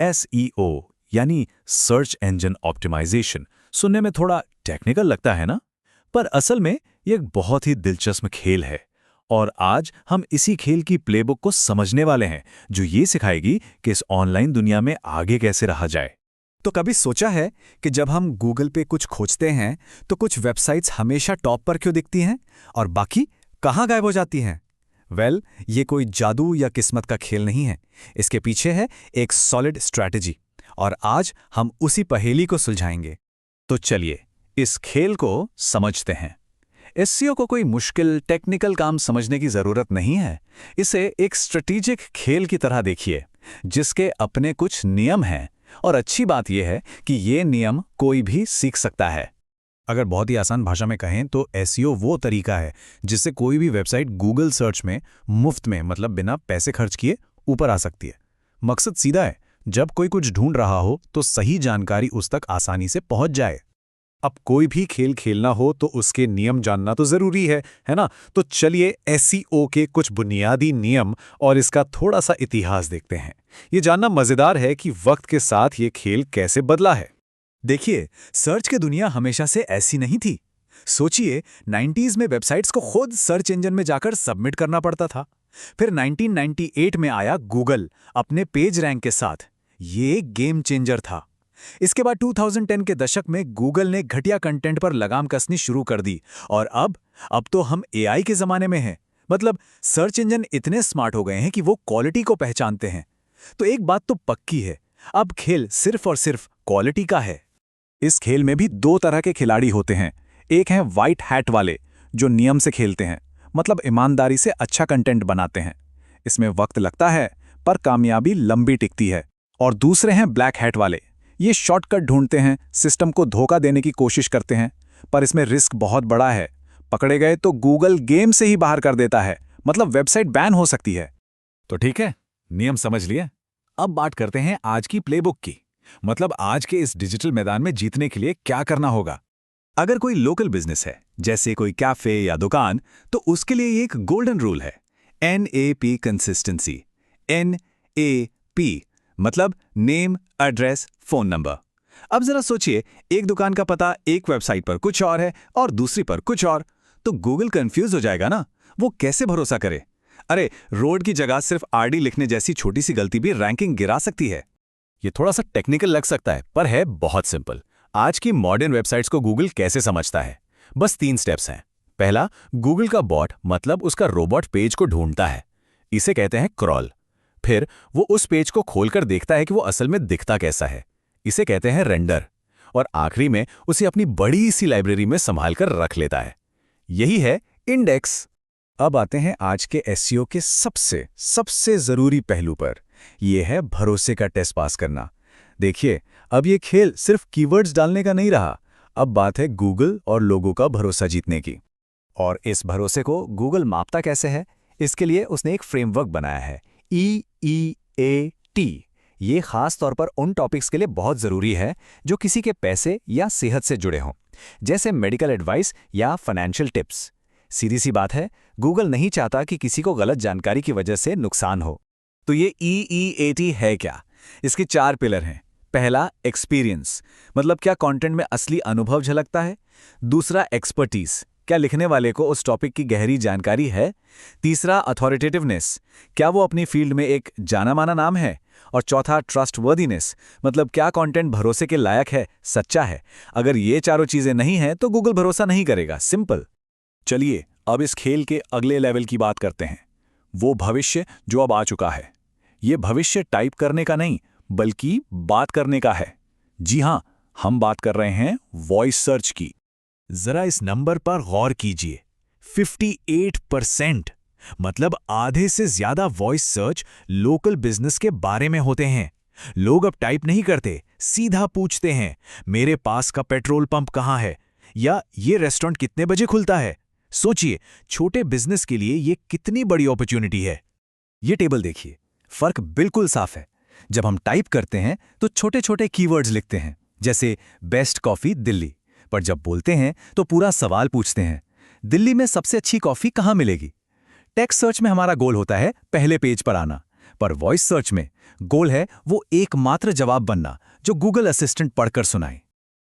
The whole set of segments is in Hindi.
SEO यानी सर्च इंजन ऑप्टिमाइजेशन सुनने में थोड़ा टेक्निकल लगता है ना? पर असल में ये एक बहुत ही दिलचस्प खेल है। और आज हम इसी खेल की प्लेबुक को समझने वाले हैं, जो ये सिखाएगी कि इस ऑनलाइन दुनिया में आगे कैसे रहा जाए। तो कभी सोचा है कि जब हम गूगल पे कुछ खोजते हैं तो कुछ वेबसाइट्स हमेशा टॉप पर क्यों दिखती हैं और बाकी कहाँ गायब हो जाती हैं? ये कोई जादू या किस्मत का खेल नहीं है। इसके पीछे है एक सॉलिड स्ट्रैटेजी और आज हम उसी पहेली को सुलझाएंगे। तो चलिए इस खेल को समझते हैं। एसईओ को कोई मुश्किल टेक्निकल काम समझने की जरूरत नहीं है। इसे एक स्ट्रेटेजिक खेल की तरह देखिए, जिसके अपने कुछ नियम हैं। और अच्छी बात यह है कि ये नियम कोई भी सीख सकता है। अगर बहुत ही आसान भाषा में कहें तो एसईओ वो तरीका है जिससे कोई भी वेबसाइट गूगल सर्च में मुफ्त में, मतलब बिना पैसे खर्च किए, ऊपर आ सकती है। मकसद सीधा है, जब कोई कुछ ढूंढ रहा हो तो सही जानकारी उस तक आसानी से पहुंच जाए। अब कोई भी खेल खेलना हो तो उसके नियम जानना तो जरूरी है ना? तो चलिए एसईओ के कुछ बुनियादी नियम और इसका थोड़ा सा इतिहास देखते हैं। ये जानना मजेदार है कि वक्त के साथ ये खेल कैसे बदला है। देखिए, सर्च की दुनिया हमेशा से ऐसी नहीं थी। सोचिए, 90s में वेबसाइट्स को खुद सर्च इंजन में जाकर सबमिट करना पड़ता था। फिर 1998 में आया गूगल अपने पेज रैंक के साथ। ये गेम चेंजर था। इसके बाद 2010 के दशक में गूगल ने घटिया कंटेंट पर लगाम कसनी शुरू कर दी और अब तो हम एआई के जमाने में हैं। मतलब सर्च इंजन इतने स्मार्ट हो गए हैं कि वो क्वालिटी को पहचानते हैं। तो एक बात तो पक्की है, अब खेल सिर्फ और सिर्फ क्वालिटी का है। इस खेल में भी दो तरह के खिलाड़ी होते हैं। एक हैं व्हाइट हैट वाले, जो नियम से खेलते हैं, मतलब ईमानदारी से अच्छा कंटेंट बनाते हैं। इसमें वक्त लगता है पर कामयाबी लंबी टिकती है। और दूसरे हैं ब्लैक हैट वाले। ये शॉर्टकट ढूंढते हैं, सिस्टम को धोखा देने की कोशिश करते हैं, पर इसमें रिस्क बहुत बड़ा है। पकड़े गए तो गूगल गेम से ही बाहर कर देता है, मतलब वेबसाइट बैन हो सकती है। तो ठीक है, नियम समझ लिए। अब बात करते हैं आज की प्लेबुक की, मतलब आज के इस डिजिटल मैदान में जीतने के लिए क्या करना होगा। अगर कोई लोकल बिजनेस है, जैसे कोई कैफे या दुकान, तो उसके लिए एक गोल्डन रूल है, NAP कंसिस्टेंसी। NAP मतलब नेम, एड्रेस, फोन नंबर। अब जरा सोचिए, एक दुकान का पता एक वेबसाइट पर कुछ और है और दूसरी पर कुछ और, तो गूगल कंफ्यूज हो जाएगा ना। वो कैसे भरोसा करे? अरे, रोड की जगह सिर्फ RD लिखने जैसी छोटी सी गलती भी रैंकिंग गिरा सकती है। ये थोड़ा सा टेक्निकल लग सकता है, पर है बहुत सिंपल। आज की मॉडर्न वेबसाइट्स को गूगल कैसे समझता है? बस 3 स्टेप्स हैं। पहला, गूगल का बॉट मतलब उसका रोबोट पेज को ढूंढता है। इसे कहते हैं क्रॉल। फिर वो उस पेज को खोलकर देखता है कि वो असल में दिखता कैसा है। इसे कहते हैं रेंडर। और आखिरी में उसे अपनी बड़ी सी लाइब्रेरी में संभाल कर रख लेता है। यही है इंडेक्स। अब आते हैं आज के एसईओ के सबसे जरूरी पहलू पर। यह है भरोसे का टेस्ट पास करना। देखिए, अब ये खेल सिर्फ कीवर्ड्स डालने का नहीं रहा। अब बात है गूगल और लोगों का भरोसा जीतने की। और इस भरोसे को गूगल मापता कैसे है? इसके लिए उसने एक फ्रेमवर्क बनाया है, EEAT। ये खास तौर पर उन टॉपिक्स के लिए बहुत ज़रूरी है जो किसी के पैसे या सेहत से जुड़े हों, जैसे मेडिकल एडवाइस या फाइनेंशियल टिप्स। सीधी सी बात है, गूगल नहीं चाहता कि किसी को गलत जानकारी की वजह से नुकसान हो। तो ये EEAT है क्या? इसके 4 पिलर हैं। पहला, एक्सपीरियंस, मतलब क्या कंटेंट में असली अनुभव झलकता है। दूसरा, एक्सपर्टीज, क्या लिखने वाले को उस टॉपिक की गहरी जानकारी है। तीसरा, अथॉरिटेटिवनेस, क्या वो अपनी फील्ड में एक जाना माना नाम है। और चौथा, ट्रस्टवर्दीनेस, मतलब क्या कंटेंट भरोसे के लायक है, सच्चा है। अगर ये चारों चीजें नहीं हैं तो गूगल भरोसा नहीं करेगा। सिंपल। चलिए अब इस खेल के अगले लेवल की बात करते हैं, वो भविष्य जो अब आ चुका है। ये भविष्य टाइप करने का नहीं, बल्कि बात करने का है। जी हां, हम बात कर रहे हैं वॉइस सर्च की। जरा इस नंबर पर गौर कीजिए, 58%, मतलब आधे से ज्यादा वॉइस सर्च लोकल बिजनेस के बारे में होते हैं। लोग अब टाइप नहीं करते, सीधा पूछते हैं, मेरे पास का पेट्रोल पंप कहां है, या ये रेस्टोरेंट कितने बजे खुलता है। सोचिए, छोटे बिजनेस के लिए ये कितनी बड़ी अपॉर्चुनिटी है। ये टेबल देखिए, फर्क बिल्कुल साफ है। जब हम टाइप करते हैं तो छोटे छोटे कीवर्ड्स लिखते हैं, जैसे बेस्ट कॉफी दिल्ली, पर जब बोलते हैं तो पूरा सवाल पूछते हैं, दिल्ली में सबसे अच्छी कॉफी कहाँ मिलेगी। टेक्स्ट सर्च में हमारा गोल होता है पहले पेज पर आना, पर वॉइस सर्च में गोल है वो एकमात्र जवाब बनना जो गूगल असिस्टेंट पढ़कर सुनाए।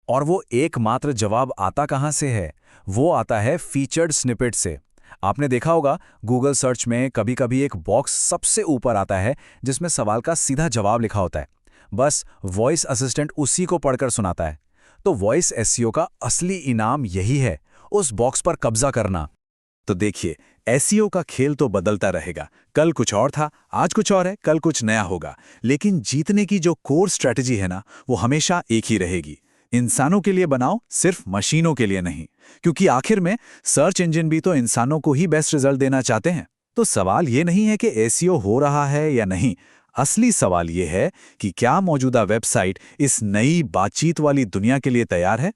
और वो एकमात्र जवाब आता कहाँ से है? वो आता है फीचर्ड स्निपेट से। आपने देखा होगा गूगल सर्च में कभी-कभी एक बॉक्स सबसे ऊपर आता है जिसमें सवाल का सीधा जवाब लिखा होता है। बस वॉइस असिस्टेंट उसी को पढ़कर सुनाता है। तो वॉइस एसईओ का असली इनाम यही है, उस बॉक्स पर कब्जा करना। तो देखिए, एसईओ का खेल तो बदलता रहेगा। कल कुछ और था, आज कुछ और है, कल कुछ नया होगा। लेकिन जीतने की जो कोर स्ट्रैटेजी है ना, वो हमेशा एक ही रहेगी। इंसानों के लिए बनाओ, सिर्फ मशीनों के लिए नहीं। क्योंकि आखिर में सर्च इंजन भी तो इंसानों को ही बेस्ट रिजल्ट देना चाहते हैं। तो सवाल ये नहीं है कि एसईओ हो रहा है या नहीं। असली सवाल ये है कि क्या मौजूदा वेबसाइट इस नई बातचीत वाली दुनिया के लिए तैयार है।